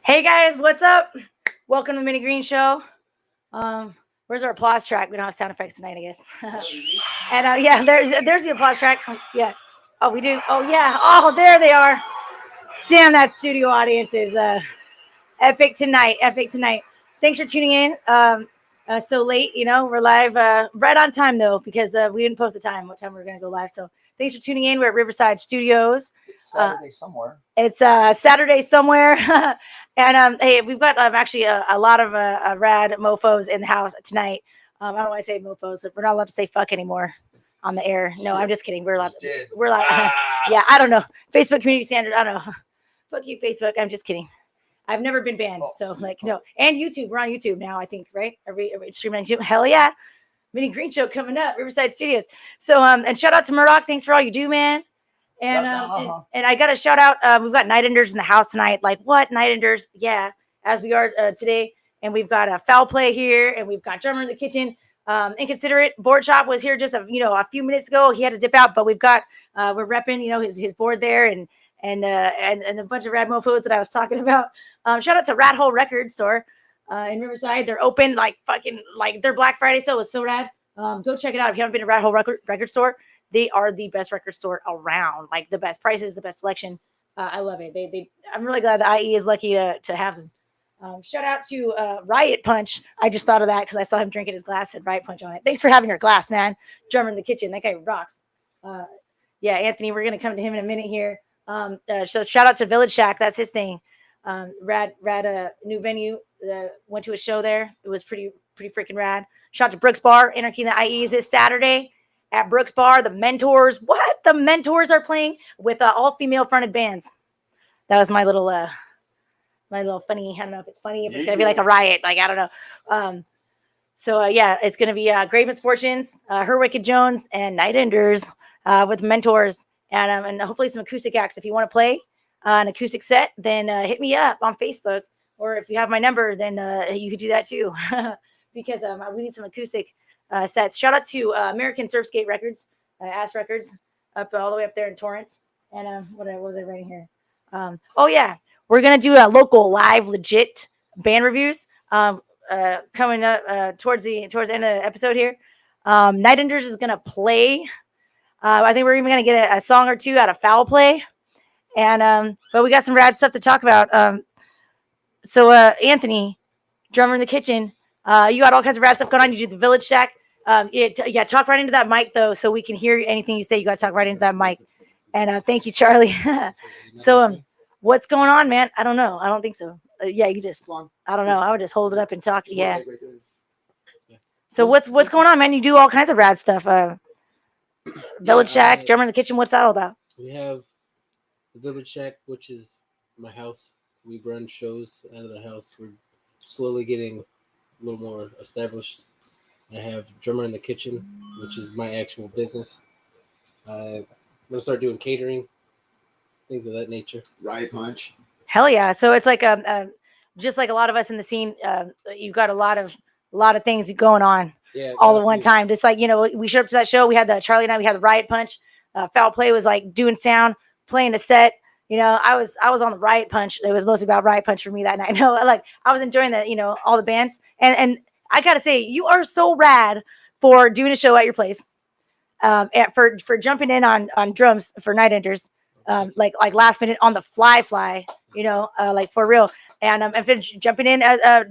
Hey guys, what's up? Welcome to the Minnie Green Show. Where's our applause track? We don't have sound effects tonight, I guess. And yeah, there's the applause track. Yeah. Oh, we do. Oh yeah. Oh, there they are. Damn, that studio audience is epic tonight. Epic tonight. Thanks for tuning in. So late, we're live right on time though because we didn't post the time, what time we are gonna go live. So thanks for tuning in. We're at Riverside Studios. It's Saturday somewhere. It's Saturday somewhere, and hey, we've got actually a lot of rad mofo's in the house tonight. I don't want to say mofo's. We're not allowed to say fuck anymore on the air. No, I'm just kidding. We're allowed. We're allowed. Yeah, I don't know. Facebook community standard. I don't know. Fuck you, Facebook. I'm just kidding. I've never been banned, so like no. And YouTube. We're on YouTube now. I think right. Are we streaming on YouTube? Hell yeah. Minnie Green Show coming up, Riverside Studios. So and shout out to Murdoch. Thanks for all you do, man. And I got a shout out. We've got Nightenders in the house tonight. Like what? Nightenders? Yeah, as we are today. And we've got a foul play here, and we've got drummer in the kitchen. Inconsiderate board shop was here just a few minutes ago. He had to dip out, but we've got we're repping his board there and a bunch of rad mofos that I was talking about. Shout out to Rat Hole Record Store in Riverside. They're open like their Black Friday sale was so rad. Go check it out if you haven't been to Rat Hole Record Store. They are the best record store around, like the best prices, the best selection. I love it. I'm really glad the IE is lucky to have them. Shout out to Riot Punch. I just thought of that because I saw him drinking his glass and Riot Punch on it. Thanks for having your glass, man. Drummer in the kitchen. That guy rocks. Yeah, Anthony, we're going to come to him in a minute here. So shout out to Village Shack. That's his thing. Rad new venue. Went to a show there. It was pretty freaking rad. Shout out to Brooks Bar. Anarchy in the IE is this Saturday. At Brooks Bar, the Mentors. What? The Mentors are playing with all female fronted bands. That was my little funny. I don't know if it's funny, if it's gonna be like a riot. Like I don't know. So yeah, it's gonna be Grave Misfortunes, Her Wicked Jones, and Nightenders with Mentors, and hopefully some acoustic acts. If you want to play an acoustic set, then hit me up on Facebook, or if you have my number, then you could do that too, because we need some acoustic. Sets. Shout out to American Surfskate Records, Ass Records, up all the way up there in Torrance. And what was I writing here? Oh yeah, we're gonna do a local live legit band reviews coming up towards the end of the episode here. Nightenders is gonna play. I think we're even gonna get a song or two out of Foul Play, and but we got some rad stuff to talk about. So Anthony, drummer in the kitchen. You got all kinds of rad stuff going on. You do the Village Shack. Yeah, talk right into that mic though, so we can hear anything you say. You got to talk right into that mic. And thank you, Charlie. So, what's going on, man? I don't know. I don't think so. Yeah, you just. I don't know. I would just hold it up and talk. Yeah. So what's going on, man? You do all kinds of rad stuff. Village Shack, drummer in the kitchen. What's that all about? We have the Village Shack, which is my house. We run shows out of the house. We're slowly getting a little more established. I have drummer in the kitchen, which is my actual business. I'm gonna start doing catering, things of that nature. Riot Punch. Hell yeah! So it's like just like a lot of us in the scene. You've got a lot of things going on all at one time. Just like we showed up to that show. We had the Charlie and I. We had the Riot Punch. Foul Play was like doing sound, playing a set. I was on the Riot Punch. It was mostly about Riot Punch for me that night. No, I was enjoying the all the bands and. I gotta say, you are so rad for doing a show at your place, for jumping in on drums for Nightenders, like last minute on the fly, like for real, and for jumping in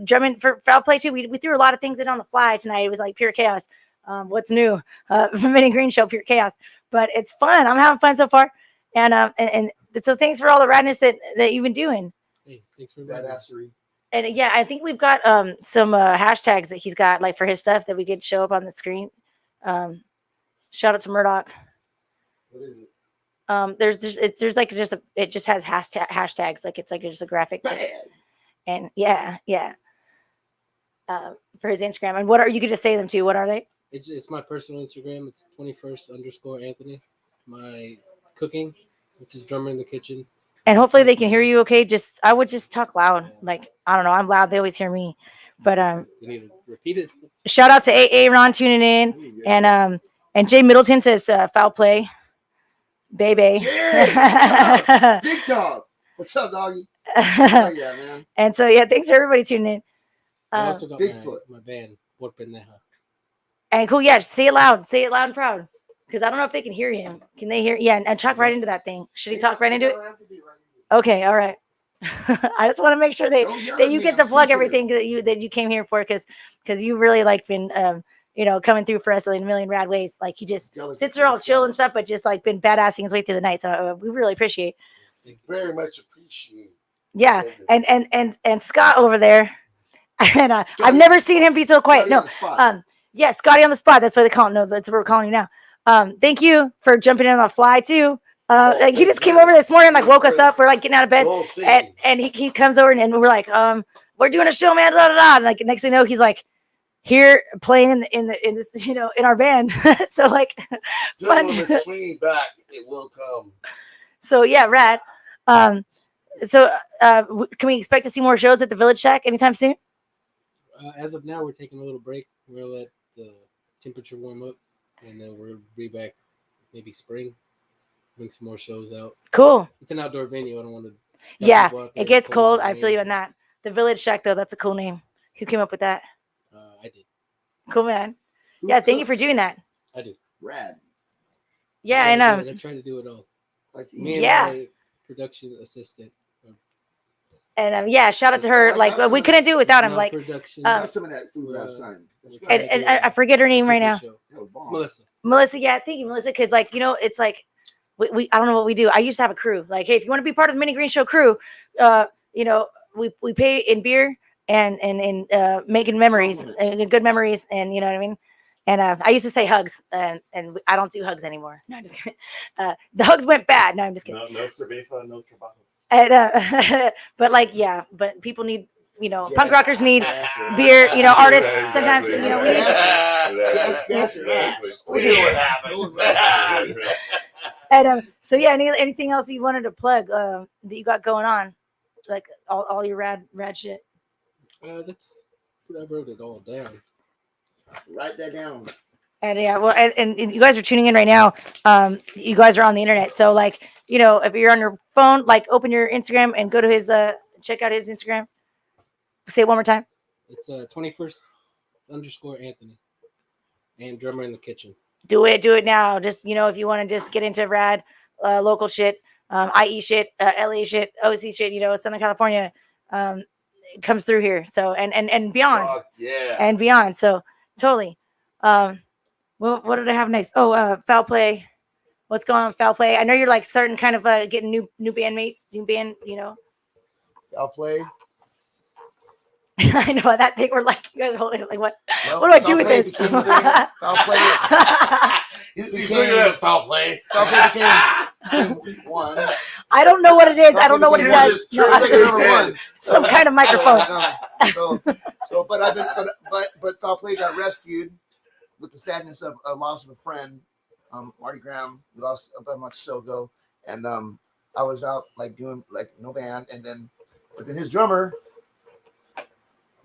drumming for Foul Play too. We threw a lot of things in on the fly tonight. It was like pure chaos. What's new? Minnie Green Show, pure chaos, but it's fun. I'm having fun so far, and so thanks for all the radness that you've been doing. Hey, thanks for that. And yeah, I think we've got some hashtags that he's got like for his stuff that we could show up on the screen. Shout out to Murdoch. What is it? There's like it just has hashtags, like it's like just a graphic. And yeah. For his Instagram. And what are you could just say them to? What are they? It's my personal Instagram. It's 21st_Anthony. My cooking, which is drummer in the kitchen. And hopefully they can hear you okay. I would just talk loud. Like, I don't know. I'm loud. They always hear me. But you need to repeat it. Shout out to AA Ron tuning in. And Jay Middleton says Foul Play. Baby. Yeah. Big dog. What's up, doggy? Oh, yeah, man. And so yeah, thanks for everybody tuning in. I also got Bigfoot. my band, Por Pendeja. And cool, yeah, say it loud and proud. Because I don't know if they can hear him. Can they hear? Yeah, and talk right into that thing. Should he talk right into it? Okay, all right. I just want to make sure Don't yell that at you me, get I'm to plug sensitive. everything that you came here for, because you really like been coming through for us in a million rad ways. Like he just sits there all chill and stuff, but just like been badassing his way through the night. So we really appreciate. Very much appreciate. Yeah, and Scott over there, and I've never seen him be so quiet. Scotty No, on the spot. yeah, Scotty on the spot. That's what they call him. No, that's what we're calling you now. Thank you for jumping in on the fly too. Like he just came over this morning, like woke us up. We're like getting out of bed, and he comes over and we're like, we're doing a show, man. Da, da, da. And like next thing you know, he's like here playing in this, in our band. So like, fun. Swinging back, it will come. So yeah, rad. So can we expect to see more shows at the Village Shack anytime soon? As of now, we're taking a little break. We're gonna let the temperature warm up, and then we're gonna be back maybe spring. Bring some more shows out. Cool. It's an outdoor venue. I don't want to. Yeah, it gets cold. I feel you on that. The Village Shack, though, that's a cool name. Who came up with that? I did. Cool, man. Yeah, thank you for doing that. I do. Rad. Yeah, and I try to do it all. Like Me and Yeah. my production assistant. And yeah, shout out to her. Like we couldn't do it without him. Like, production. I got some of that food last time. That's right. and I forget her name right now. That was bomb. It's Melissa. Melissa. Yeah, thank you, Melissa. Because like it's like we I don't know what we do. I used to have a crew. Like, hey, if you want to be part of the Mini Green Show crew, we pay in beer and in making memories, good memories, and you know what I mean. And I used to say hugs, and I don't do hugs anymore. No, I'm just kidding. The hugs went bad. No, I'm just kidding. No cerveza, no trabajo. And, but like, yeah, but people need, punk rockers need beer, artists sometimes, we need. We knew what happened. And so yeah, anything else you wanted to plug that you got going on, like all your rad shit? I wrote it all down. Write that down. And yeah, well, and you guys are tuning in right now. You guys are on the internet, so like, if you're on your phone, like open your Instagram and go to his check out his Instagram. Say it one more time. It's 21st_Anthony and Drummer in the Kitchen. Do it now. Just if you want to just get into rad local shit, IE shit, LA shit, OC shit, Southern California it comes through here. So and beyond. Fuck yeah. And beyond. So totally. What did I have next? Oh, Foul Play. What's going on with Foul Play? I know you're like starting kind of getting new bandmates, new band, I'll play. I know that thing. We're like, you guys are holding it. Like, what? Well, What do I do with this? became a thing. Foul play. He's looking at foul play. Foul play became one. I don't know what it is. I don't know what it Foul play does. became No, number one. some kind of microphone. But I've been, but Foul Play got rescued with the sadness of a loss of a friend. Marty Graham, we lost about a month or so ago, and I was out like doing like no band, but then his drummer,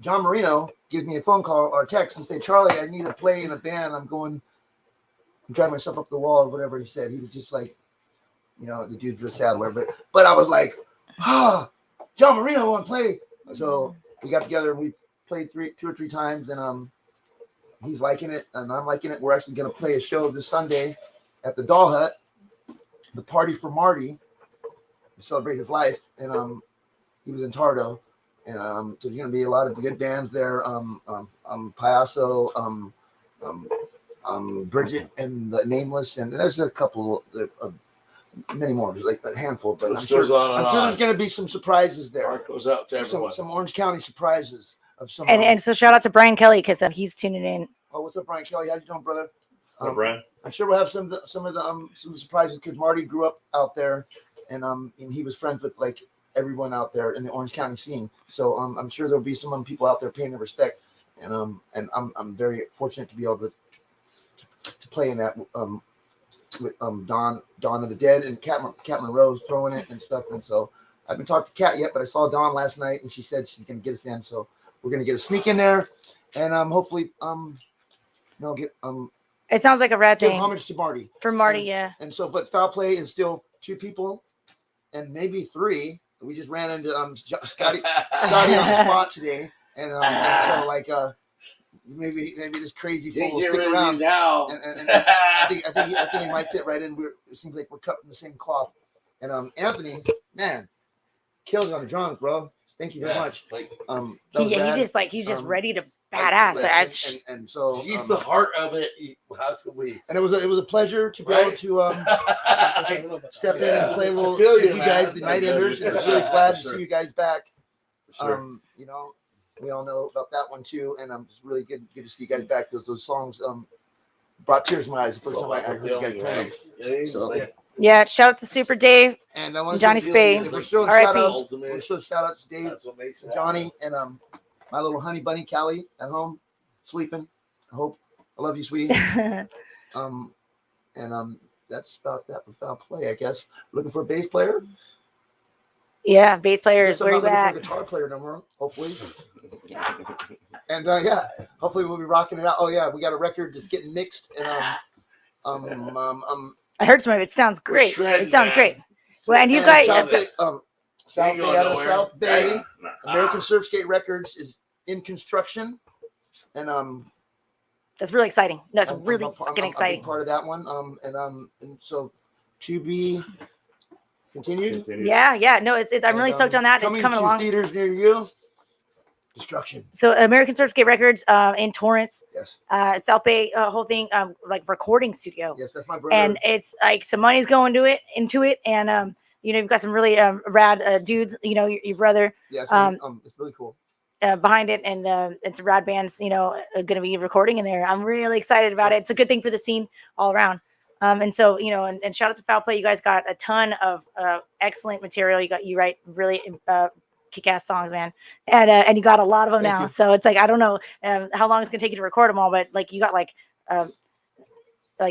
John Marino, gives me a phone call or a text and say, Charlie, I need to play in a band. I'm driving myself up the wall or whatever he said. He was just like, the dude's real sad or whatever. But I was like, John Marino want to play. So we got together and we played 2 or 3 times, and he's liking it and I'm liking it. We're actually going to play a show this Sunday at the Doll Hut, the Party for Marty, to celebrate his life. And he was in Tardo. And so there's going to be a lot of good bands there. Payaso, Bridget and the Nameless, and there's a couple, many more, like a handful. But I'm sure there's going to be some surprises there. Heart goes out to everyone. Some Orange County surprises of some. And so shout out to Brian Kelly because he's tuning in. Oh, what's up, Brian Kelly? How you doing, brother? So, Brian? I'm sure we'll have some of the surprises because Marty grew up out there, and he was friends with like everyone out there in the Orange County scene. So I'm sure there'll be some people out there paying their respect, and I'm very fortunate to be able to play in that with Dawn of the Dead and Cat Monroe's throwing it and stuff. And so I haven't talked to Cat yet, but I saw Dawn last night and she said she's going to get us in. So we're going to get a sneak in there, and hopefully get It sounds like a rad give thing homage to Marty. for Marty. Yeah. And so, but Foul Play is still 2 people and maybe 3. we just ran into Scotty on the spot today, and so like maybe this crazy fool will Get stick rid of around. you now. And I think he might fit right in. It seems like we're cut from the same cloth. And Anthony, man, kills on the drums, bro. Thank you very much. Like, that was rad. He's just ready to badass. And so he's the heart of it. How could we? And it was a pleasure to be able to step in and play a little I feel with you, you man. guys, the Nightenders. And I'm really glad to see you guys back. Sure. You know, we all know about that one too, and I'm just really good to see you guys back. Those songs brought tears to my eyes the first time I heard you guys play them. So, Yeah, shout out to Super Dave. and I want Johnny Spade. We're showing R.I.P. shout outs. We're showing shout outs to Dave, That's what makes it Johnny, and my little honey bunny Callie at home sleeping. I love you, sweetie. That's about that for foul play, I guess. Looking for a bass player. Yeah, bass player Guess is I'm where not you looking at. for a guitar player no more, hopefully. And yeah, hopefully we'll be rocking it out. Oh yeah, we got a record that's getting mixed, and I heard some of it. It sounds great. It sounds great. Well, and you guys, South Bay, South Ain't Bay, going out of nowhere. South Bay, Nah. American Surf Skate Records is in construction, and that's really exciting. No, it's I'm- really I'm fucking a exciting. big part of that one. And so to be continued. Yeah. No, it's. I'm really And, stoked on that. It's coming to along. theaters near you. Destruction. So American Surf Skate Records in Torrance, Yes. South Bay, whole thing, like recording studio. Yes, that's my brother. And it's like some money's going into it, and you know, you've got some really rad dudes. You know, your brother yes, it's really cool. behind it, and it's rad bands. You know, going to be recording in there. I'm really excited about it. It's a good thing for the scene all around. And so, you know, and shout out to Foul Play. You guys got a ton of excellent material. You write really kick-ass songs, man, and you got a lot of them Thank now. you. So it's like I don't know how long it's gonna take you to record them all, but like you got like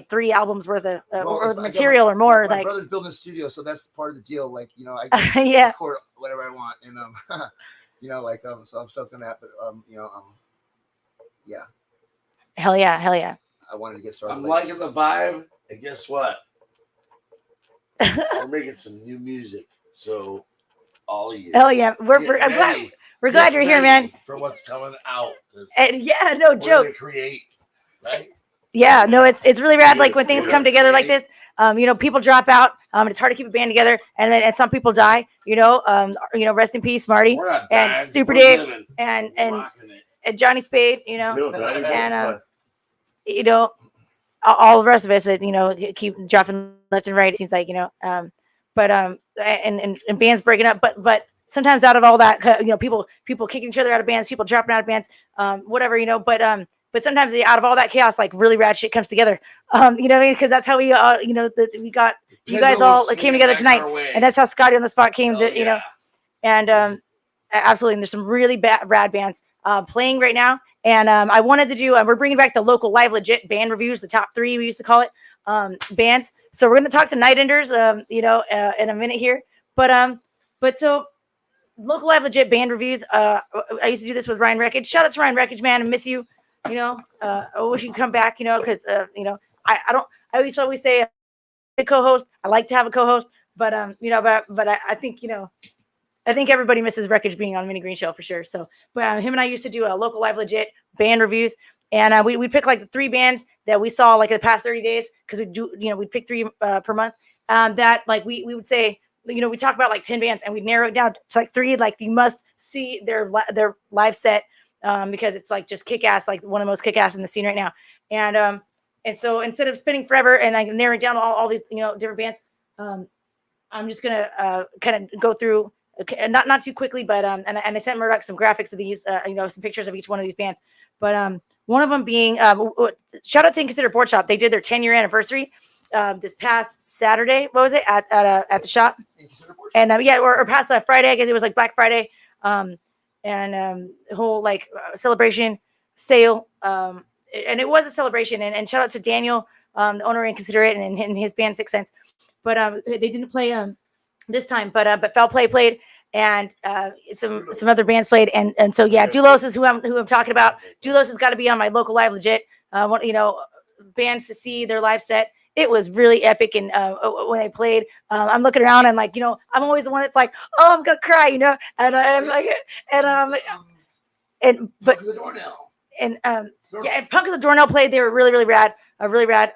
3 albums worth of Well, or I the got material or more. My Like brother's building a studio, so that's part of the deal. Like, you know, I can yeah, record whatever I want, and you know, like so I'm stoked on that. But you know, yeah, hell yeah. I wanted to get started. I'm liking the vibe, and guess what? We're making some new music, so all of you. Hell yeah. We're get I'm glad ready. we're glad Get you're here, ready man. For what's coming out. 'Cause And yeah, no we're joke. gonna create, right? Yeah, no, it's really rad. Like when Yes, things yes. come together like this, you know, people drop out. It's hard to keep a band together, and some people die. You know, rest in peace, Marty We're not and dying, Super we're Dave living, and rocking it. and Johnny Spade. You know, No, that is And, fun. you know, all the rest of us that, you know, keep dropping left and right. It seems like, you know, and bands breaking up, but sometimes out of all that, you know, people kicking each other out of bands, people dropping out of bands, whatever, you know, but sometimes out of all that chaos, like really rad shit comes together. You know, because that's how we, you know, we got you guys all came together tonight, and that's how Scotty on the Spot came to, you know, and absolutely. And there's some really rad bands playing right now. And I wanted to do, we're bringing back the local live legit band reviews, the top 3 we used to call it, bands. So we're going to talk to Nightenders, you know, in a minute here. But so local live legit band reviews. I used to do this with Ryan Wreckage. Shout out to Ryan Wreckage, man. I miss you. You know, I wish you'd come back, you know, because, you know, I always say a co-host. I like to have a co-host, but, you know, but I think, you know, I think everybody misses Wreckage being on Minnie Green Show for sure. So, but him and I used to do a local live legit band reviews, and we pick like the 3 bands that we saw like in the past 30 days, because we do, you know, we pick 3 per month. That like we would say, you know, we talk about like 10 bands, and we narrow it down to like 3, like you must see their live set, because it's like just kick ass, like one of the most kick ass in the scene right now. And so instead of spinning forever and like narrowing down all these, you know, different bands, I'm just gonna kind of go through. Okay, not too quickly, but and I sent Murdoch some graphics of these, you know, some pictures of each one of these bands. But one of them being shout out to Inconsiderate Board Shop. They did their 10-year anniversary this past Saturday. What was it at the shop? And yeah, or past Friday. I guess it was like Black Friday, and the whole like celebration sale. And it was a celebration. And shout out to Daniel, the owner of Inconsiderate, and his band 6 Cents. But they didn't play this time, but Foul Play played, and some other bands played, and so yeah, Doulos is who I'm talking about. Doulos has got to be on my local live legit. You know, bands to see their live set, it was really epic. And when they played, I'm looking around and like, I'm always the one that's like, oh, I'm gonna cry, and I'm like, and but the Dornell. and yeah, and Punk as a Dornell played. They were really, really rad, really rad.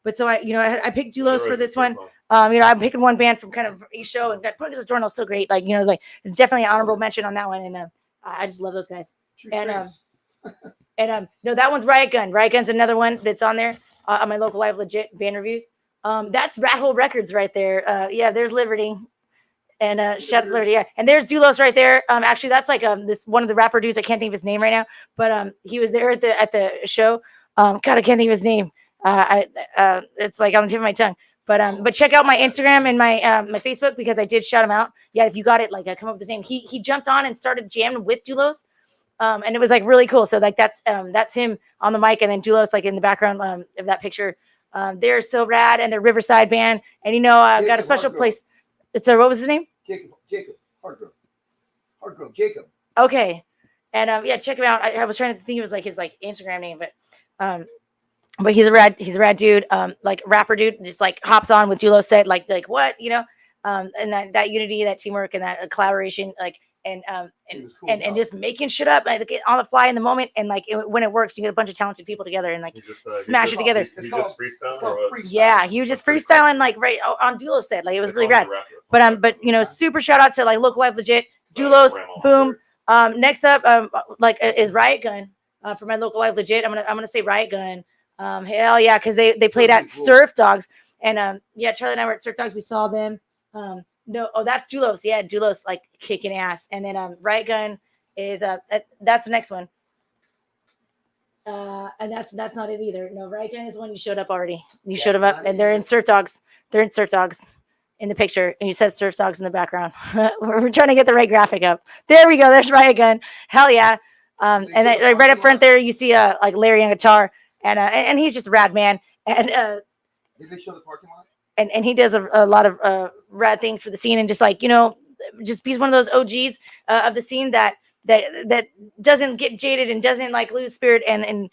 But so I picked Dulos for this one. I'm picking one band from kind of each show, and Punk as a Dornell is so great. Like, like definitely an honorable mention on that one. And I just love those guys. No, that one's Riot Gun. Riot Gun's another one that's on there on my local live legit band reviews. That's Rat Hole Records right there. Yeah, there's Liberty. And shout out to Liberty, yeah. And there's Dulos right there. Actually, that's like this one of the rapper dudes. I can't think of his name right now, but he was there at the show. God, I can't think of his name. It's like on the tip of my tongue. But check out my Instagram and my Facebook because I did shout him out. Yeah, if you got it, like come up with his name. He jumped on and started jamming with Dulos, and it was like really cool. So like that's him on the mic, and then Dulos like in the background of that picture. They're so rad, and they're Riverside band, and I've got a special place. It's what was his name? Jacob Hardgrove Jacob. Okay, and yeah, check him out. I was trying to think it was like his like Instagram name, but he's a rad dude. Like rapper dude, just like hops on with Dulo said like what and that unity, that teamwork, and that collaboration, like and just making shit up like on the fly in the moment, and like when it works, you get a bunch of talented people together and like smash it together. He just freestyle. Yeah, he was just freestyling like right on Dulo said, like it was really rad. But super shout out to like local live legit Dulos, boom. Next up like is Riot Gun for my local live legit. I'm gonna say Riot Gun. Hell yeah, because they played at Surf Dogs, and yeah, Charlie and I were at Surf Dogs. We saw them. That's Dulos. Yeah, Dulos like kicking ass. And then Riot Gun is that's the next one. And that's not it either. No, Riot Gun is the one you showed up already. You showed them up, and they're in Surf Dogs. They're in Surf Dogs in the picture, and you said Surf Dogs in the background. We're trying to get the right graphic up. There we go. There's Riot Gun. Hell yeah. And then right up front there, you see like Larry on guitar, and he's just a rad man. And did they show the parking lot? And he does a lot of rad things for the scene, and just like just he's one of those OGs of the scene that doesn't get jaded and doesn't like lose spirit and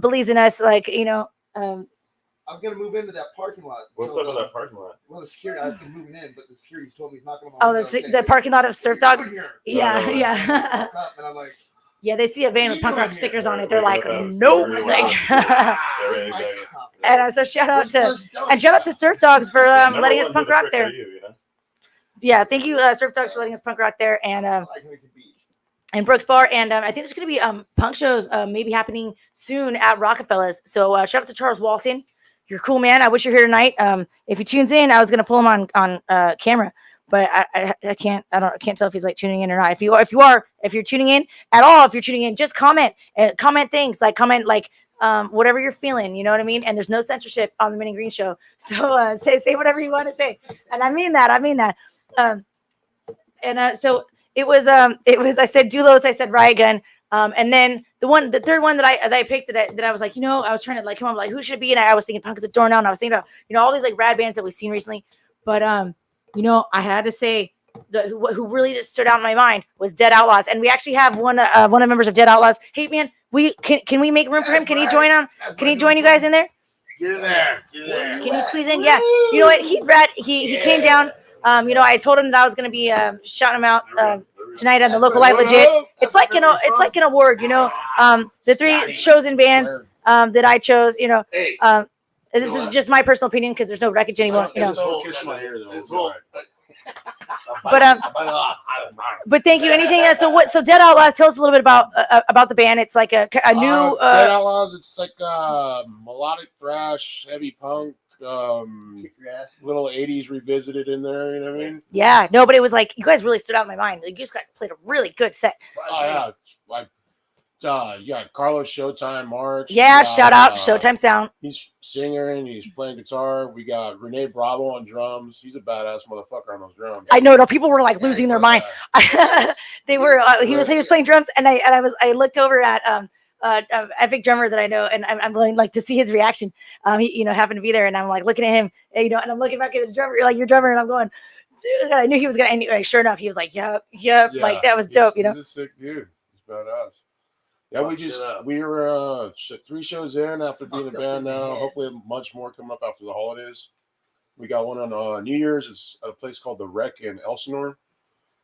believes in us, like I was gonna move into that parking lot. What's up with that parking lot? Well, the security, I was gonna move in, but the security told me he's not gonna. Oh, the parking lot of Surf Dogs. Yeah, yeah. And I'm like, yeah, they see a van with punk rock stickers on it. They're like, nope. And so shout out to Surf Dogs for letting us punk rock there. Yeah, thank you, Surf Dogs, for letting us punk rock there, and Brooks Bar. And I think there's going to be punk shows maybe happening soon at Rockefellers. So shout out to Charles Walton. You're cool, man. I wish you're here tonight. If he tunes in, I was going to pull him on camera, but I can't. I can't tell if he's like tuning in or not. If you're tuning in at all, if you're tuning in, just comment things, like comment like whatever you're feeling, you know what I mean? And there's no censorship on the Minnie Green Show. So say whatever you want to say. And I mean that. So it was I said Dulos, I said Riot Gun. And then the third one that I picked that I was like, I was trying to like come up like who should it be? And I was thinking Punk as a Doornail, and I was thinking about, all these like rad bands that we've seen recently. But I had to say who really just stood out in my mind was Dead Outlaws. And we actually have one of the members of Dead Outlaws. Hey man, can we make room for him? Can he join on? Can he join you guys in there? Get in there. Can you squeeze in? Yeah. You know what? He's rad. He came down. I told him that I was going to be shouting him out tonight on the local live legit. It's like an award. The three chosen bands that I chose. This is just my personal opinion because there's no wreckage anymore. But thank you. Anything else? So Dead Outlaws, tell us a little bit about the band. It's like a new Dead Outlaws. It's like melodic thrash, heavy punk, little 80s revisited in there. You know what I mean? Yeah. No, but it was like you guys really stood out in my mind. Like, you just played a really good set. Oh yeah, like you got Carlos Showtime March. Yeah, shout out Showtime Sound. He's singer and he's playing guitar. We got Renee Bravo on drums. He's a badass motherfucker on those drums. I know. No, people were like losing their mind. They were. He was playing drums, and I looked over at epic drummer that I know, and I'm going like to see his reaction. He happened to be there, and I'm like looking at him, and I'm looking back at the drummer, like your drummer, and I'm going, dude, I knew he was gonna. And sure enough, he was like, yep, like that was dope. He's a sick dude. He's badass. Yeah, Fuck shit up. we were 3 shows in after being a Fucked up band in the now. head. Hopefully, much more coming up after the holidays. We got one on New Year's. It's a place called the Wreck in Elsinore.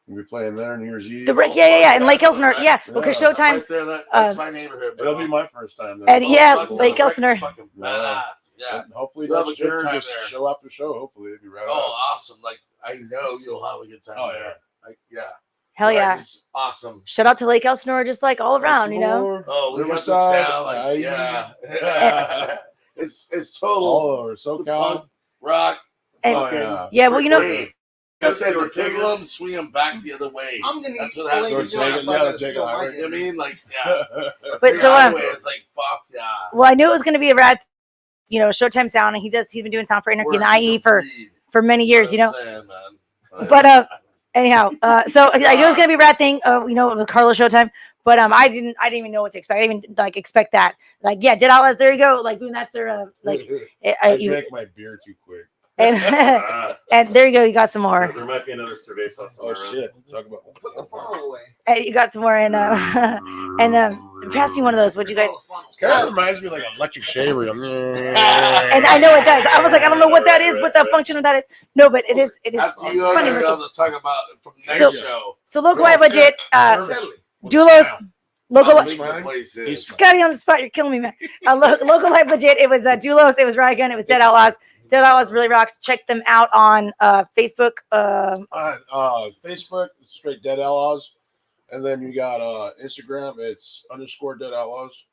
We'll be playing there New Year's Eve. The Rick, yeah, and Lake Elsinore, yeah. Because Yeah. Showtime, Right there, that's my neighborhood. Bro. It'll be my first time there. And yeah, fuck, Lake the Wreck is Elsinore. fucking Yeah. badass. Yeah. And hopefully You'll have next a good year, time just there. show after show. Hopefully, it'd be right. Oh, awesome! Like I know you'll have a good time. Oh, there. yeah. Like, yeah. hell Wreck yeah. is awesome. Shout out to Lake Elsinore, just like all around, you know. Oh, we Riverside, got this down. Like, yeah. it's total All over the SoCal. punk rock. And- fucking Yeah, well, you know, wave. I said to take them, swing them back the other way. I'm gonna That's eat what filet happens. mignon if I gotta Take steal a my highway. You know what I dinner. mean? Like, yeah. But so, Highway is like, fuck yeah. well, I knew it was going to be a rad, you know, Showtime sound, and he's been doing sound for Anarchy and IE for many years, you know. Saying, man. But anyhow, so I knew it was gonna be a rad thing, you know, with Carlos Showtime. But I didn't even know what to expect. I didn't even like expect that. Like, yeah, Dead Outlaws, there you go. Like, boom, that's their like. I drank my beer too quick. And and there you go. You got some more. There might be another survey sauce Oh somewhere around. shit! Talk about. Put the funnel away. And you got some more. And pass you one of those. Would you guys? Oh, the funnel. It kind of reminds me of like an electric shaver. And I know it does. I was like, I don't know what that is, what the function of that is. No, but it is. It's That's funny you looking. to talk about from next So- show. So local live legit. Totally. Doulos. Local. How big the place is. Scotty on the spot. You're killing me, man. Local live legit. It was Doulos. It was Riot Gun. It was Dead Outlaws. Dead Outlaws really rocks. Check them out on Facebook. Facebook, straight Dead Outlaws, and then you got Instagram. It's _Dead Outlaws.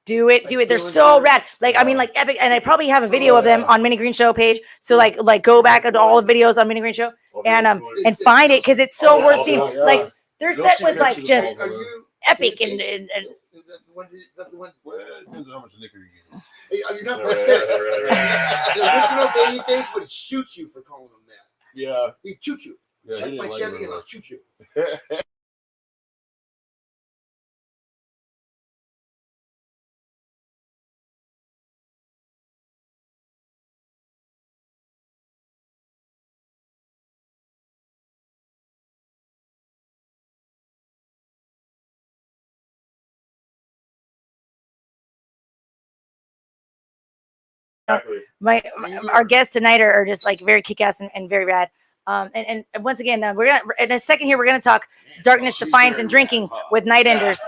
Do it. They're so rad. Like, I mean, like epic. And I probably have a video of them on Minnie Green Show page. So like go back to all the videos on Minnie Green Show and find it because it's so worth seeing. Like their set was like just Are you epic and Is that the one? That's the one. Depends on how much liquor you get. Hey, are you not? Right, right. The original Babyface would shoot you for calling him that. Yeah. He'd shoot you. Yeah, he Check didn't my like Chevy it and very I'll shoot you. Exactly. our guests tonight are just like very kick-ass and very rad. And once again, we're gonna in a second here we're gonna talk darkness, defiance, and drinking with Nightenders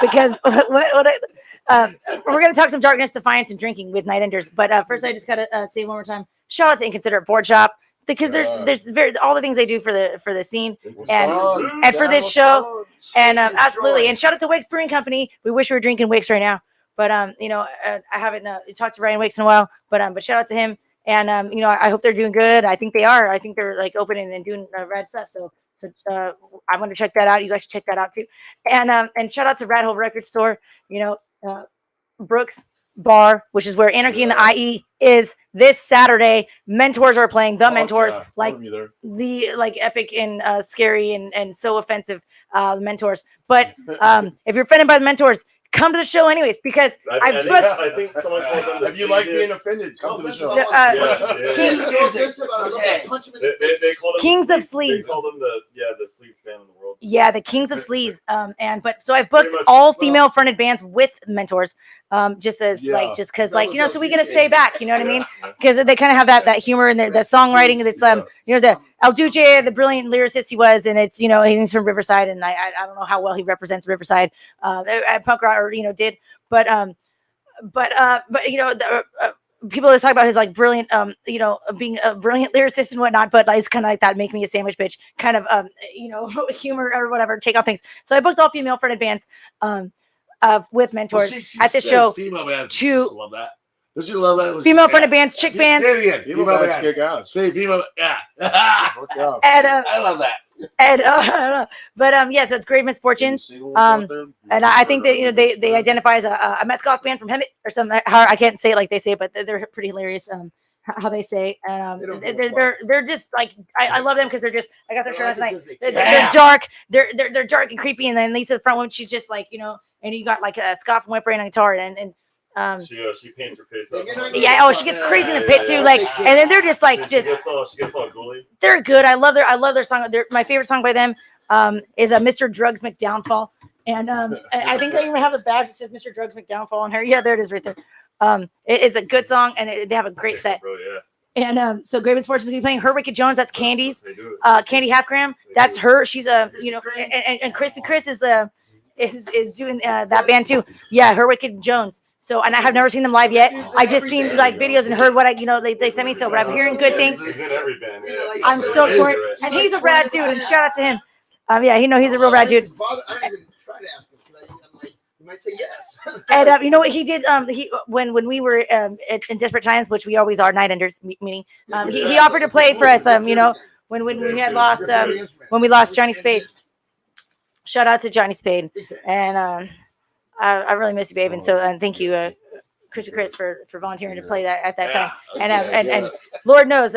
because we're gonna talk some darkness, defiance, and drinking with Nightenders. But first, I just gotta say one more time, shout out to Inconsiderate Board Shop because there's all the things they do for the scene and for this show. And absolutely, and shout out to Wicks Brewing Company. We wish we were drinking Wicks right now, but you know, I haven't talked to Ryan Wicks in a while. But shout out to him, and you know, I hope they're doing good. I think they are. I think they're like opening and doing rad stuff. So I'm gonna check that out. You guys should check that out too. And shout out to Rat Hole Record Store. You know, Brooks Bar, which is where Anarchy and the IE is this Saturday. Mentors are playing. The Mentors, like the epic and scary and so offensive Mentors. But if you're offended by the Mentors, come to the show anyways because I think someone called them the If you like being sleaziest- offended, come to the show. They called them Kings the of sleaze- Sleaze. They called them the sleaze band in the world. Yeah, the Kings of Sleaze. But so I've booked Pretty much. all female fronted bands with Mentors. Just as just because you know, so we gonna stay back, you know what I mean? Because they kind of have that humor in their the songwriting that's you know, the El Duce, the brilliant lyricist he was, and it's, you know, he's from Riverside, and I don't know how well he represents Riverside at punk rock, or you know, did, but you know, the people always talk about his like brilliant you know, being a brilliant lyricist and whatnot, but like, it's kind of like that make me a sandwich bitch kind of you know, humor or whatever, take out things. So I booked all female fronted bands with Mentors at the show. Female bands. to- Love that. Don't you love that? Female fronted bands, chick bands, Say it again. Female Female bands bands. kick ass. Say female. Yeah. Look out. and I love that. but yeah, so it's Grave Misfortunes. And I think that, you know, they identify as a meth goth band from Hemet or something. I can't say it like they say, but they're pretty hilarious. How they say, and they're just like, I love them because they're just, I got their shirt on tonight. They're dark, they're dark and creepy, and then Lisa, the front one, she's just like, you know, and you got like a Scott from Whip Rain on guitar, and She paints her face up. yeah, oh, she gets crazy in the pit too, like, and then they're just like, She gets all ghouly. they're good. I love their song. My favorite song by them is Mr. Drugs McDownfall. And I think they even have a badge that says Mr. Drugs McDownfall on her. Yeah, there it is right there. It's a good song, and they have a great set. Bro, yeah. And so Great Misfortunes will be playing Her Wicked Jones. That's Candy's. They do it. Candy Halfgram. That's her. She's a and Crispy Chris is doing that band too. Yeah, Her Wicked Jones. So, and I have never seen them live yet. I just seen like videos and heard what they sent me. So, but I'm hearing good things. He's in every band. Yeah. I'm stoked for it, and he's a rad dude. And shout out to him. Yeah, he's a real rad dude. I didn't even try to ask him. I'm like, you might say yes. And you know what he did? When we were in desperate times, which we always are, Nightenders meaning, he offered to play for us. When we had lost when we lost Johnny Spade. Shout out to Johnny Spade, and I really miss you, babe. And so thank you, Crispy Chris, for volunteering to play that at that time. And Lord knows,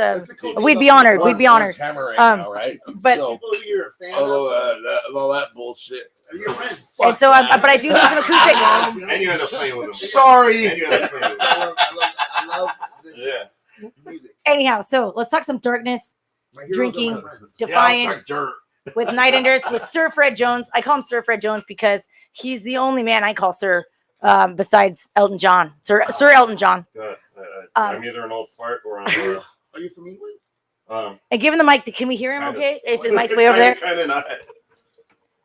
we'd be honored. We'd be honored. Right? But So, You're a fan all that bullshit. Your friends. and so, but I do need some acoustic. And you end up playing with him. Sorry. And you end up playing with him. I love this Yeah. music. Anyhow, so let's talk some darkness, My heroes are drinking, my friends. defiance. Yeah, dirt. With Nightenders, with Sir Fred Jones. I call him Sir Fred Jones because he's the only man I call Sir, besides Elton John. Sir Elton John. God, I'm either an old fart or I'm Are you from England? And give him the mic. Can we hear him Kinda. okay? If the mic's way over there. Kind of not.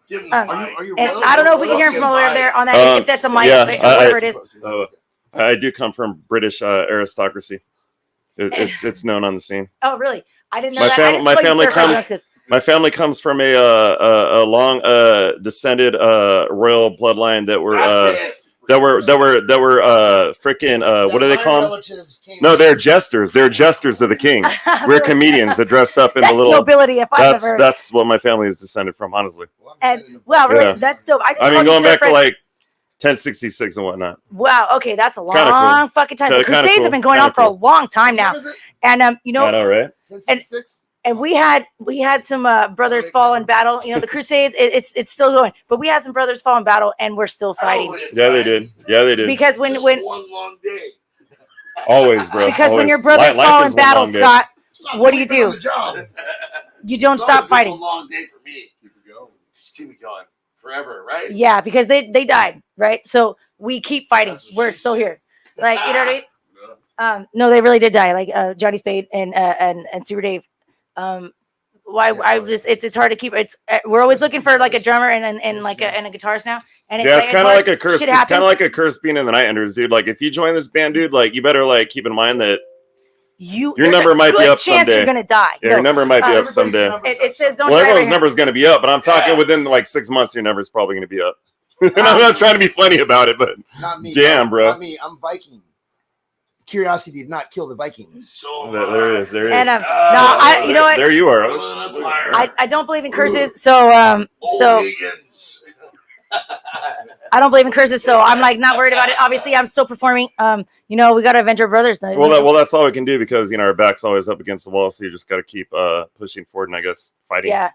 Give him Are you And really? I don't know if we can hear him from all the way over there on that, if that's a mic, yeah, whatever it is. I do come from British aristocracy. It's known on the scene. Oh, really? I didn't know My that. fam- I just my call you family Sir Fred comes- Jones 'cause- My family comes from a long descended royal bloodline that were freaking what do they call them? No, they're jesters. They're jesters of the king. We're comedians that dressed up in That's the little. nobility. If I've ever. That's what my family is descended from, honestly. And really, Yeah. that's dope. I just I mean, called you going Sir back to Fred. like 1066 and whatnot. Wow. Okay, that's a long Kinda cool. fucking time. The Kinda Crusades cool. have been going Kinda on for a cool. long time now, and I know, right? and we had some brothers fall in battle. You know, the Crusades, it's still going, but we had some brothers fall in battle, and we're still fighting Yeah, they did. Yeah, they did. because when one long day. Always, bro. because when always. your brothers Life fall is in one battle, long day. Scott, what do you do? do? You don't It's stop always been fighting. a long day for me. Keep it going. Just keep it going forever, right? Yeah, because they died, right? So we keep fighting. That's what We're she still said. here. Like, you know what I mean? No. No, they really did die. Like Johnny Spade and Super Dave. Why I just it's hard to keep it's we're always looking for like a drummer and like a guitarist now. And Yeah, it's kind of like a curse. shit It's kind happens. of like a curse being in the Nightenders, dude. Like, if you join this band, dude, like, you better like keep in mind that your your number might be good up chance someday. You're gonna die. your No, number might be up everybody's someday. it says don't Well, die. everyone's Right number is going to be up, but I'm talking Yeah. within like 6 months, your number is probably going to be up. And I'm not trying to be funny about it, but Not me. Damn, bro. Not me. I'm Viking. Curiosity did not kill the Vikings. So there it is. There it is. And you know what? There you are. I don't believe in curses, so I don't believe in curses, so I'm like not worried about it. Obviously, I'm still performing. You know, we got to avenge our brothers. Well, that's all we can do because you know our back's always up against the wall, so you just got to keep pushing forward and I guess fighting. yeah.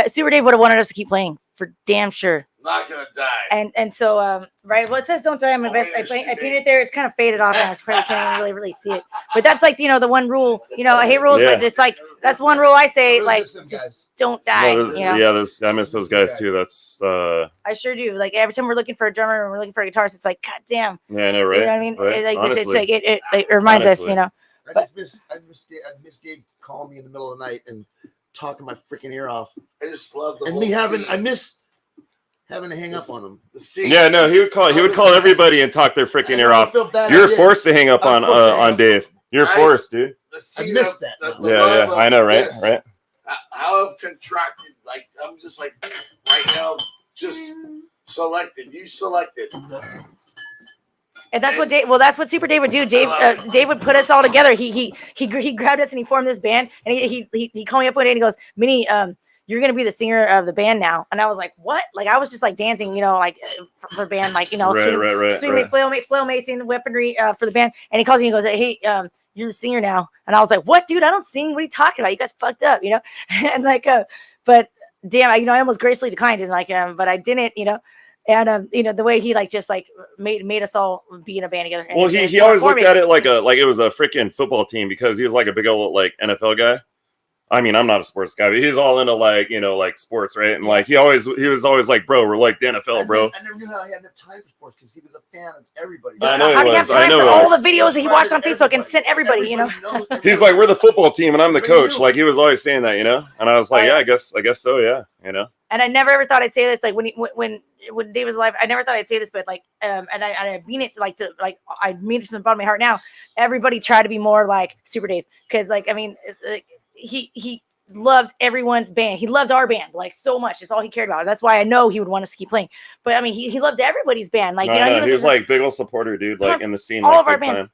Super Dave would have wanted us to keep playing for damn sure. Not gonna die. And so right, well it says don't die on my vest. I painted it there. It's kind of faded off now. I probably can't really see it. But that's like the one rule. I hate rules, Yeah. but it's like that's one rule I say. Like Listen, just guys. don't die. No, I miss those guys too. That's I sure do. Like every time we're looking for a drummer and we're looking for a guitarist, it's like God damn. yeah, I know, right? You know what I mean? Right. Like it's Honestly. like it reminds Honestly. us. I miss Dave calling me in the middle of the night and talking my freaking ear off. I just love the And whole me scene. I miss having to hang up on him. The scene. Yeah, no, he would call everybody and talk their freaking ear off. You're forced to hang up I'm on forced to hang on up. Dave. You're Right. forced, dude. The I scene missed of that. the Yeah, love yeah, of I know, right? this. Right. How I've contracted, like I'm just like right now, just selected. You selected. And that's what Dave. Well, that's what Super Dave would do. Dave would put us all together. He grabbed us and he formed this band. And he called me up one day and he goes, Minnie, you're gonna be the singer of the band now. And I was like, what? Like I was just like dancing, like for the band, like Right. flail mason weaponry for the band. And he calls me and goes, hey, you're the singer now. And I was like, what, dude? I don't sing. What are you talking about? You guys fucked up, And like, but damn, I almost gracefully declined and like, but I didn't, And the way he like just like made us all be in a band together. And Well, it's, he always looked at it like it was a freaking football team because he was like a big old like NFL guy. I mean, I'm not a sports guy, but he's all into like, you know, like sports, right? And like he was always like, bro, we're like the NFL, bro. I never knew how he had enough time for sports because he was a fan of everybody. I know How do you have time for all the videos that he watched on Facebook and sent everybody? You know, he's like, we're the football team and I'm the coach. Like he was always saying that, you know. And I was like, yeah, I guess so, yeah, you know. And I never ever thought I'd say this. Like when Dave was alive, I never thought I'd say this, but like, and I mean it I mean it from the bottom of my heart now. Everybody try to be more like Super Dave because, like, I mean, he loved everyone's band. He loved our band like so much. It's all he cared about. That's why I know he would want us to keep playing. But I mean, he loved everybody's band. Like, no, you know, he was like big old supporter, dude. Like in the scene, all like of our big bands.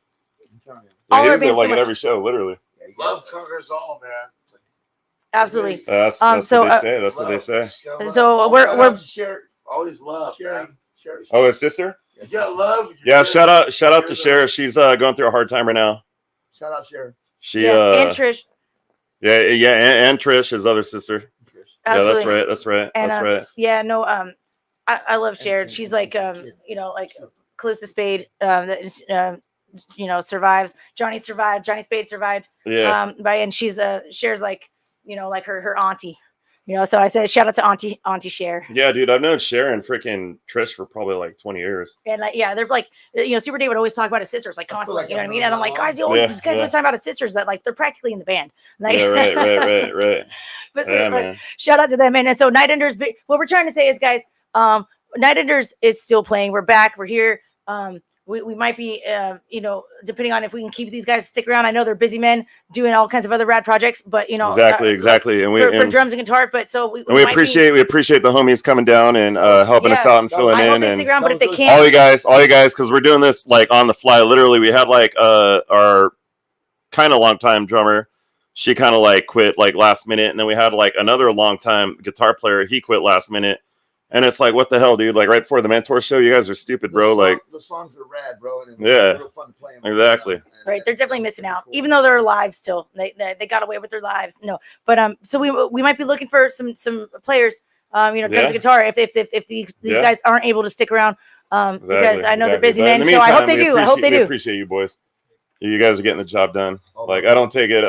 time. All Yeah, he our was there, bands like so at much. every show, literally. Love conquers all, man. Absolutely. That's so, what they say. That's what they say. So we're always love, man. Oh, his sister? Yeah, love. Yeah, shout out to Cher. She's going through a hard time right now. Shout out Cher. She and Trish. Yeah, and Trish, his other sister. Absolutely. Yeah, that's right. And, That's right. Yeah, no, I love Cher. She's like, you know, like Calista Spade, you know, survives. Johnny survived. Johnny Spade survived. Yeah. And she's Cher's like, you know, like her auntie. You know, so I said shout out to Auntie Cher. Yeah, dude, I've known Cher and freaking Trish for probably like 20 years. And like, yeah, they're like, you know, Super Dave would always talk about his sisters like constantly. like you know what I I've mean? known And I'm like, them guys, all. these guys are talking about his sisters that like they're practically in the band. Like, Yeah, right. But so Yeah, it's like, man. shout out to them. And so Nightenders, what we're trying to say is, guys, Nightenders is still playing. We're back. We're here. We might be, you know, depending on if we can keep these guys to stick around. I know they're busy men doing all kinds of other rad projects, but you know, Exactly. And for drums and guitar. But so we appreciate the homies coming down and helping us out and filling I in. hope they And stick around, but if they all can't, you guys, because we're doing this like on the fly. Literally, we had like our kind of long time drummer. She kind of like quit like last minute, and then we had like another long time guitar player. He quit last minute. And it's like, what the hell, dude? Like right before the Mentor show, you guys are stupid, bro. Like the songs are rad, bro. And yeah, real fun to play them. exactly. right? They're definitely missing out, even though they're alive still. They got away with their lives. No, but so we might be looking for some players. You know, drums and guitar. If these guys aren't able to stick around, because I know they're busy men. So I hope they do. I hope they do. Appreciate you, boys. You guys are getting the job done. Like I don't take it.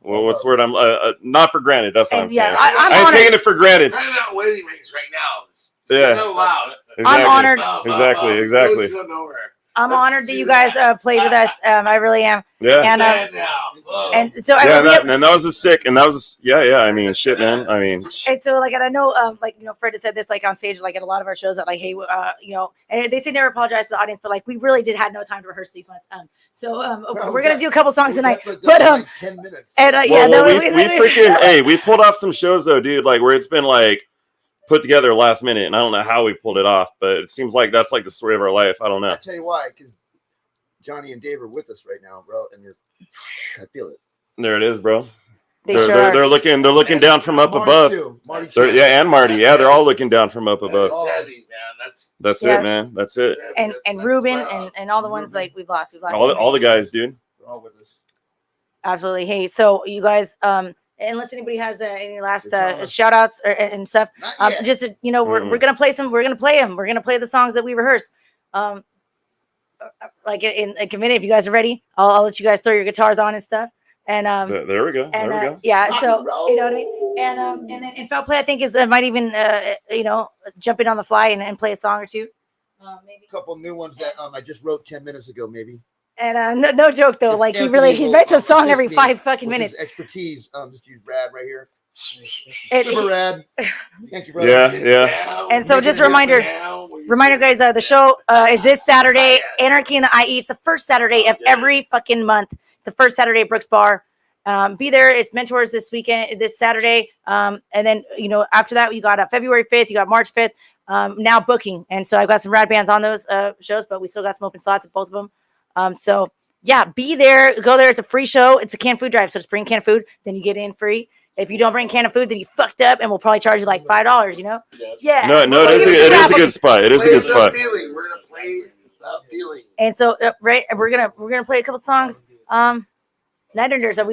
Well, what's the word? I'm not for granted. That's what I'm saying. I ain't taking it for granted. Handing out wedding rings right now. Yeah. So loud. Exactly. I'm honored. Exactly. I'm honored that you guys played with us. I really am. Yeah. And so and that was a sick. And that was I mean, shit, man. I mean. And so like, and I know, like, you know, Fred has said this like on stage, like at a lot of our shows that like, hey, you know, and they say never apologize to the audience, but like we really did have no time to rehearse these ones. We're gonna do a couple songs tonight, but like 10 minutes. And we freaking we pulled off some shows though, dude. Like where it's been like put together last minute, and I don't know how we pulled it off, but it seems like that's like the story of our life. I don't know. I'll tell you why, because Johnny and Dave are with us right now, bro, and I feel it. There it is, bro. They're looking down from up above. And Marty. Yeah, they're all looking down from up above. That's it, man. That's it. And Ruben and all the ones like we've lost. All the guys, dude. They're all with us. Absolutely. Hey, so you guys, unless anybody has any last shout outs and stuff, just you know, we're gonna play them. We're gonna play the songs that we rehearsed. Like in a minute, if you guys are ready, I'll let you guys throw your guitars on and stuff. And there we go. Yeah, so you know what I mean. And then in foul play, I think is might even you know, jump in on the fly and play a song or two. Maybe a couple new ones that I just wrote 10 minutes ago, maybe. And no joke though, like he writes a song every 5 fucking minutes. Expertise, just use rad right here. Super rad. Thank you, brother. Yeah. And so just a reminder guys, the show is this Saturday, Anarchy in the IE. It's the first Saturday of every fucking month. The first Saturday at Brooks Bar. Be there. It's Mentors this Saturday. And then, you know, after that, you got February 5th, you got March 5th, now booking. And so I've got some rad bands on those shows, but we still got some open slots at both of them. So yeah, be there, go there. It's a free show. It's a canned food drive. So just bring canned food, then you get in free. If you don't bring canned food, then you fucked up, and we'll probably charge you like $5, you know? Yeah. No, it is a good spot. It is a good spot. We're gonna play that feeling. And so right, we're gonna play a couple songs. Nightenders, are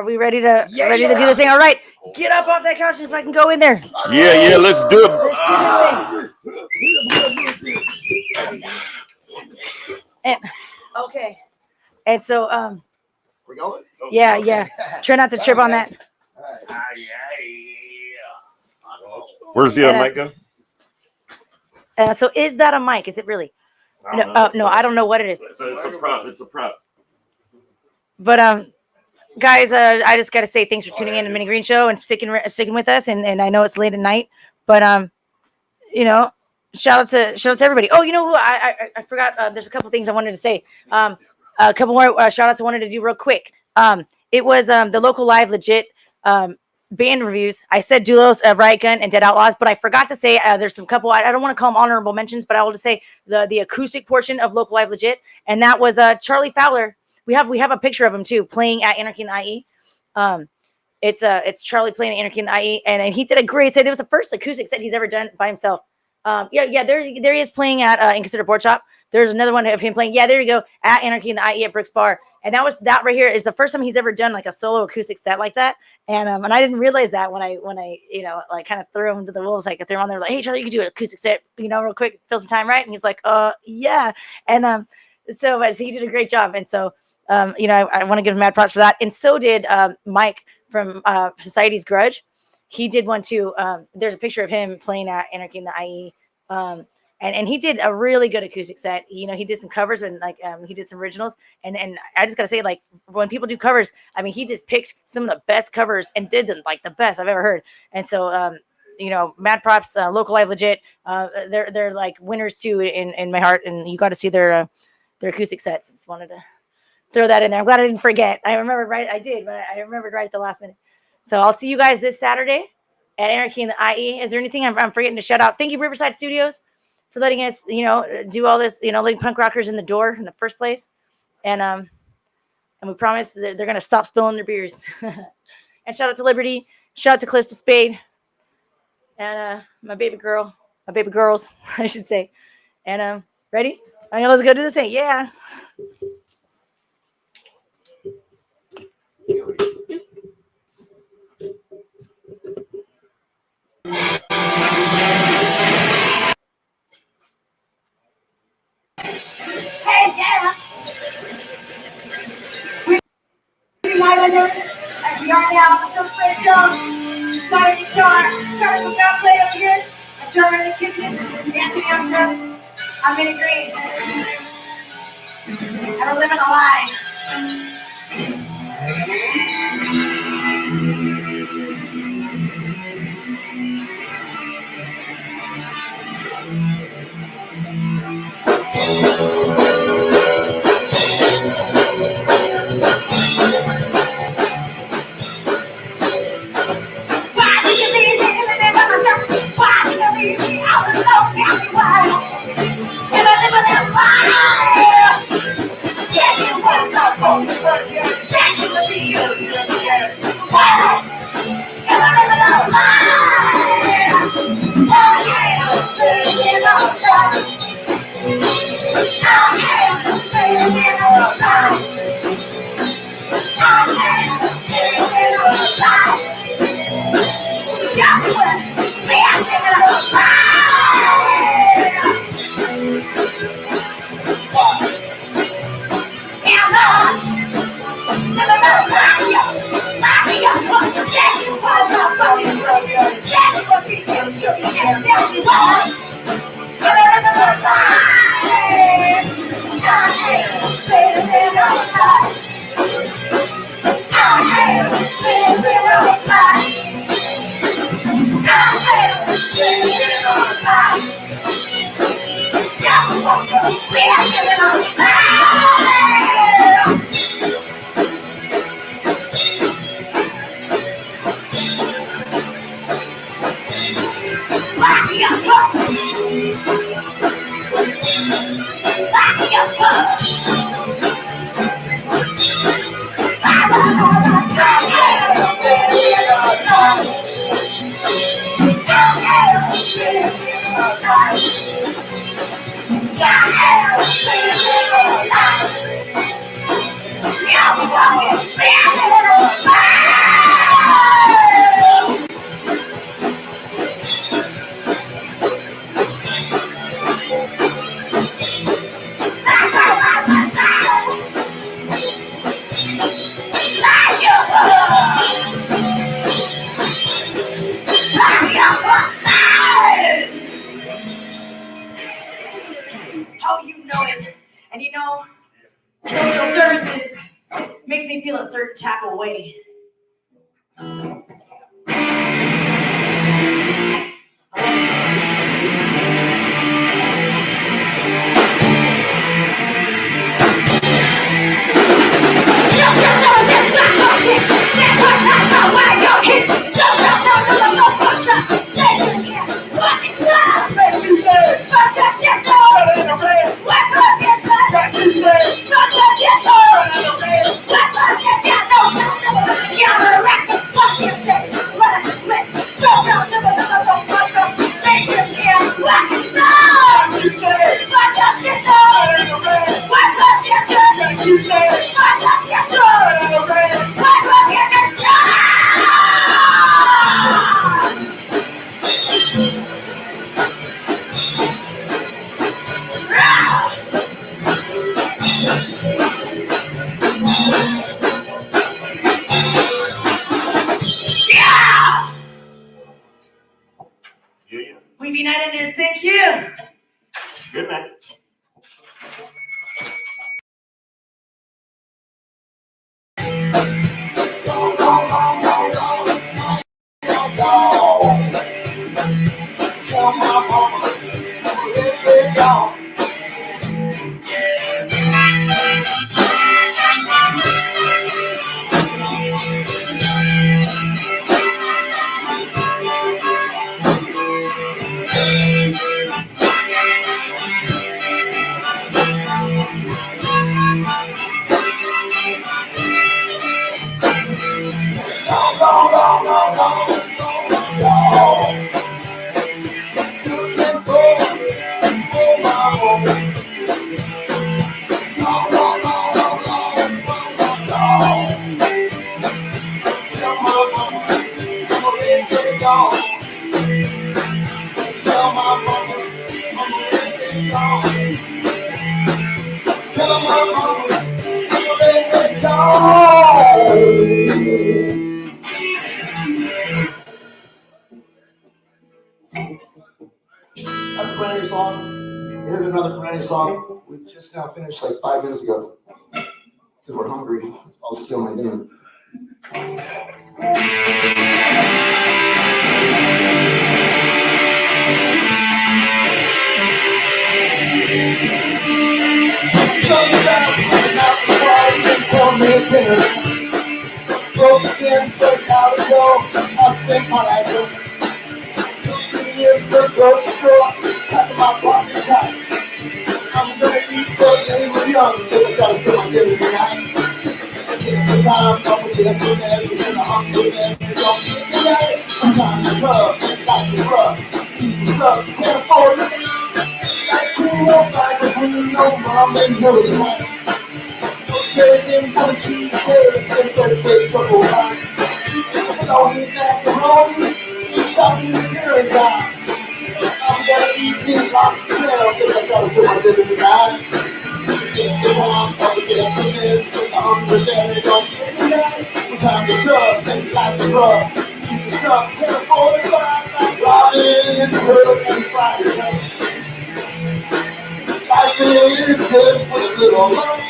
we ready to do this thing? All right, get up off that couch and if I can go in there. Yeah, let's do it. And okay, and so We're going? Yeah, Okay. yeah. Try not to trip on that. All right. Where's the mic go? So is that a mic? Is it really? I No, don't know. no, I don't know what it is. It's a prop. It's a prop. But guys, I just gotta say thanks for tuning in to Minnie Green Show and sticking with us. And I know it's late at night, but you know, shout out to everybody. Oh, you know who I forgot? There's a couple things I wanted to say. A couple more shout outs I wanted to do real quick. It was the local live legit band reviews. I said Dulos, Riot Gun, and Dead Outlaws, but I forgot to say there's some couple. I don't want to call them honorable mentions, but I will just say the acoustic portion of local live legit, and that was Charlie Fowler. We have a picture of him too, playing at Anarchy in the IE. It's Charlie playing at Anarchy in the IE, and he did a great set. It was the first acoustic set he's ever done by himself. There he is playing at Inconsider Board Shop. There's another one of him playing. Yeah, there you go, at Anarchy in the IE at Brooks Bar. And that right here is the first time he's ever done like a solo acoustic set like that. And I didn't realize that when I like kind of threw him to the wolves, like I threw him on there like, hey Charlie, you can do an acoustic set, real quick, fill some time, right? And he's like, yeah. And so he did a great job. And so I want to give him mad props for that. And so did Mike from Society's Grudge. He did one too. There's a picture of him playing at Anarchy in the IE. And he did a really good acoustic set. He did some covers and he did some originals. And I just gotta say, like, when people do covers, I mean, he just picked some of the best covers and did them like the best I've ever heard. And so, mad props, local live legit. They're like winners too in my heart. And you got to see their acoustic sets. Just wanted to throw that in there. I'm glad I didn't forget. I remembered right. I did, but I remembered right at the last minute. So I'll see you guys this Saturday at Anarchy in the IE. Is there anything I'm forgetting to shout out? Thank you, Riverside Studios, for letting us, do all this, letting punk rockers in the door in the first place. And we promise that they're going to stop spilling their beers. And shout out to Liberty. Shout out to Calista Spade. And my baby girls, I should say. And ready? Okay, let's go do this thing. Yeah. Hey, yeah. We Nightenders, as we are now, so play show. Starting to start with our play over here. I'm Charlie in the kitchen, dancing downstairs. I'm Minnie Green. And we're living a lie. Why do you leave me living by myself? Why do you leave me out alone? Tell me why. And I live in that lie. Yeah, you want to go back to the field. Why? And I live in that lie. Oh yeah, living on the lie. Oh yeah, living on the lie. Oh yeah, living on the lie. a certain type of way. Yeah. We've united in thank you. Good night. That's a brand new song. Here's another brand new song. We just now finished like 5 minutes ago. Because we're hungry. I'll steal my dinner. Broke again, but now to go. I think my life. 2 years for grocery store. Cut my pocket tight. I'm gonna eat the name of young. Cause I gotta put my dinner tonight. The time I'm with the internet, in the hungry man, don't get me right. I'm trying to love, like to rub. What's up? Can't afford it. Like cool up, like a queen, no mom, and no one. Okay, then what she said, it's gonna take a couple times. Don't eat macaroni, stop me here time. I'm gonna eat this lobster tail, cause I gotta put my dinner tonight. The one for the internet, with the hungry man, don't get me right. It's time to shove, and like to rub. Keep the stuff, can't afford it, like Robin and Hood and Friday. Life is good for the little love.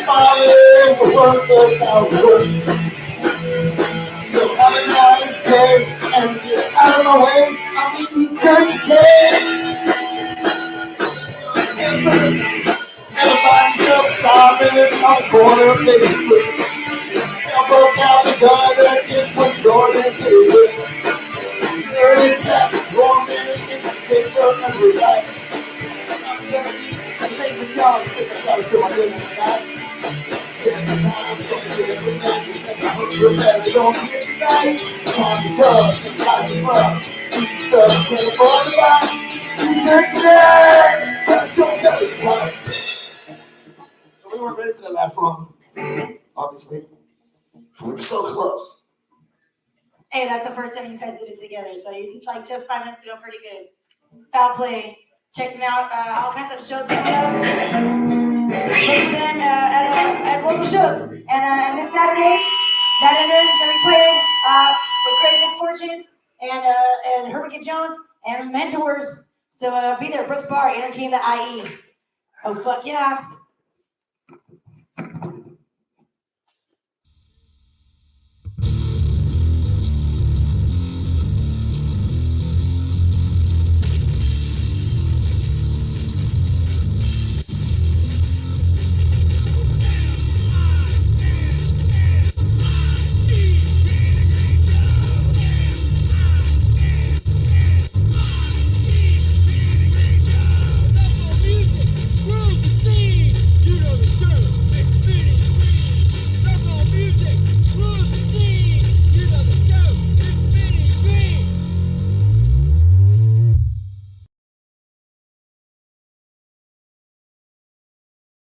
Fire the work without work. So have a nice day and get out of my way. I'm eating dirty cake. Everybody's up starving in my corner of Facebook. I broke out the gun and it was Jordan Davis. There is that wrong minute in the paper every night. I'm gonna eat a paper job because I gotta put my dinner tonight. So we weren't ready for the last one, obviously. We're so close. Hey, that's the first time you guys did it together. So you did like just 5 minutes ago, pretty good. Foul play. Checking out all kinds of shows coming up. Look for them at local shows. And this Saturday, Nightenders is gonna be playing with Great Misfortunes and Hurricane Jones and Mentors. So be there, Brooks Bar, Anarchy in the IE. Oh fuck yeah.